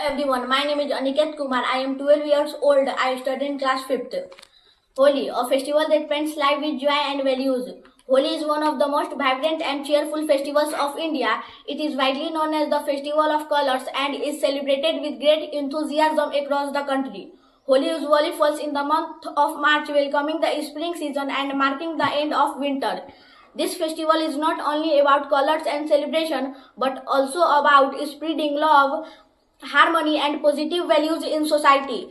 everyone, my name is Aniket Kumar. I am 12 years old. I study in class 5th. Holi, a festival that paints life with joy and values. Holi is one of the most vibrant and cheerful festivals of India. It is widely known as the Festival of Colors and is celebrated with great enthusiasm across the country. Holi usually falls in the month of March, welcoming the spring season and marking the end of winter. This festival is not only about colors and celebration, but also about spreading love, harmony and positive values in society.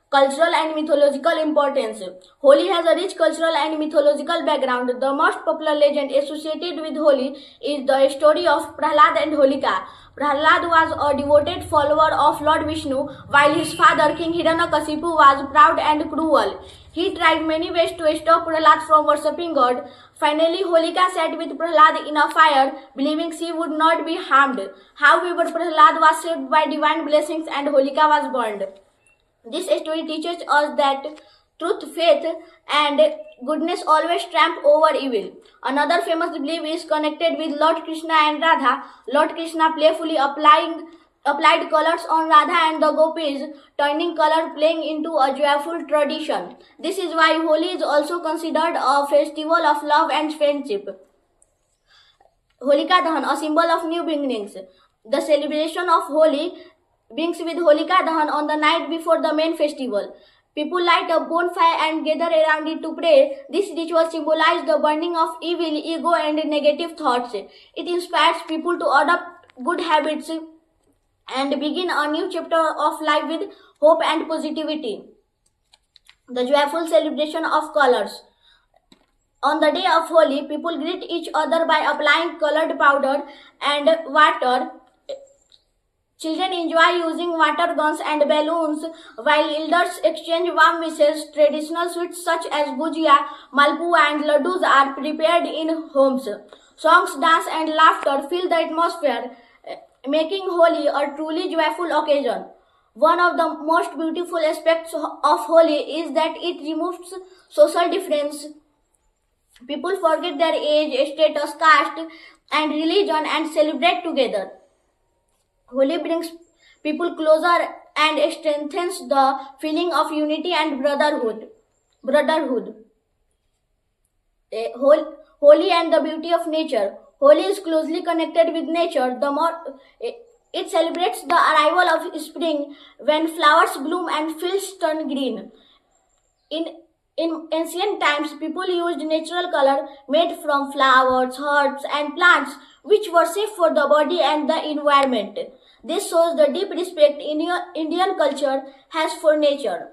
Cultural and mythological importance. Holi has a rich cultural and mythological background. The most popular legend associated with Holi is the story of Prahlad and Holika. Prahlad was a devoted follower of Lord Vishnu, while his father King Hiranyakashipu was proud and cruel. He tried many ways to stop Prahlad from worshipping God. Finally, Holika sat with Prahlad in a fire, believing she would not be harmed. However, Prahlad was saved by divine blessings and Holika was burned. This story teaches us that truth, faith, and goodness always triumph over evil. Another famous belief is connected with Lord Krishna and Radha. Lord Krishna playfully applied colors on Radha and the gopis, turning color playing into a joyful tradition. This is why Holi is also considered a festival of love and friendship. Holika Dahan, a symbol of new beginnings. The celebration of Holi begins with Holika Dahan on the night before the main festival. People light a bonfire and gather around it to pray. This ritual symbolizes the burning of evil, ego and negative thoughts. It inspires people to adopt good habits and begin a new chapter of life with hope and positivity. The joyful celebration of colors. On the day of Holi, people greet each other by applying colored powder and water. Children enjoy using water guns and balloons, while elders exchange warm wishes. Traditional sweets such as gujia, malpua and laddus are prepared in homes. Songs, dance and laughter fill the atmosphere, making Holi a truly joyful occasion. One of the most beautiful aspects of Holi is that it removes social difference. People forget their age, status, caste and religion and celebrate together. Holi brings people closer and strengthens the feeling of unity and brotherhood. Holi and the beauty of nature. Holi is closely connected with nature. It celebrates the arrival of spring when flowers bloom and fields turn green. In ancient times, people used natural color made from flowers, herbs, and plants, which were safe for the body and the environment. This shows the deep respect Indian culture has for nature.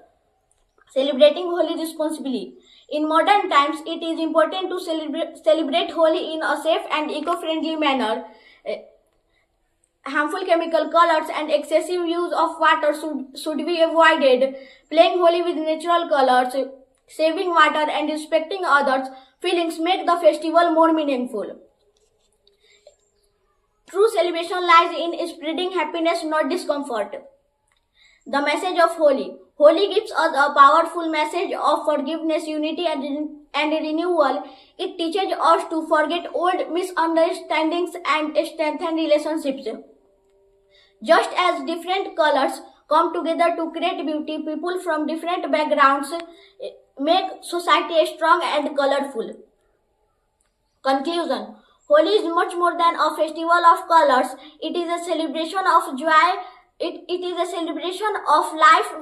Celebrating Holi responsibly. In modern times, it is important to celebrate Holi in a safe and eco-friendly manner. Harmful chemical colors and excessive use of water should be avoided. Playing Holi with natural colors, saving water and respecting others' feelings make the festival more meaningful. True celebration lies in spreading happiness, not discomfort. The message of Holi. Holi gives us a powerful message of forgiveness, unity and renewal. It teaches us to forget old misunderstandings and strengthen relationships. Just as different colors come together to create beauty, people from different backgrounds make society strong and colorful. Conclusion. Holi is much more than a festival of colors. It is a celebration of joy. It is a celebration of life,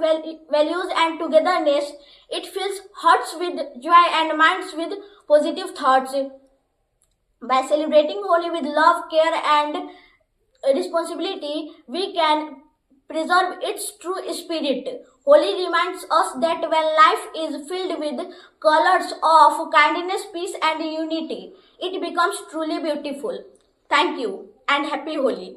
values and togetherness. It fills hearts with joy and minds with positive thoughts. By celebrating Holi with love, care and responsibility, we can preserve its true spirit. Holi reminds us that when life is filled with colors of kindness, peace and unity, it becomes truly beautiful. Thank you and happy Holi.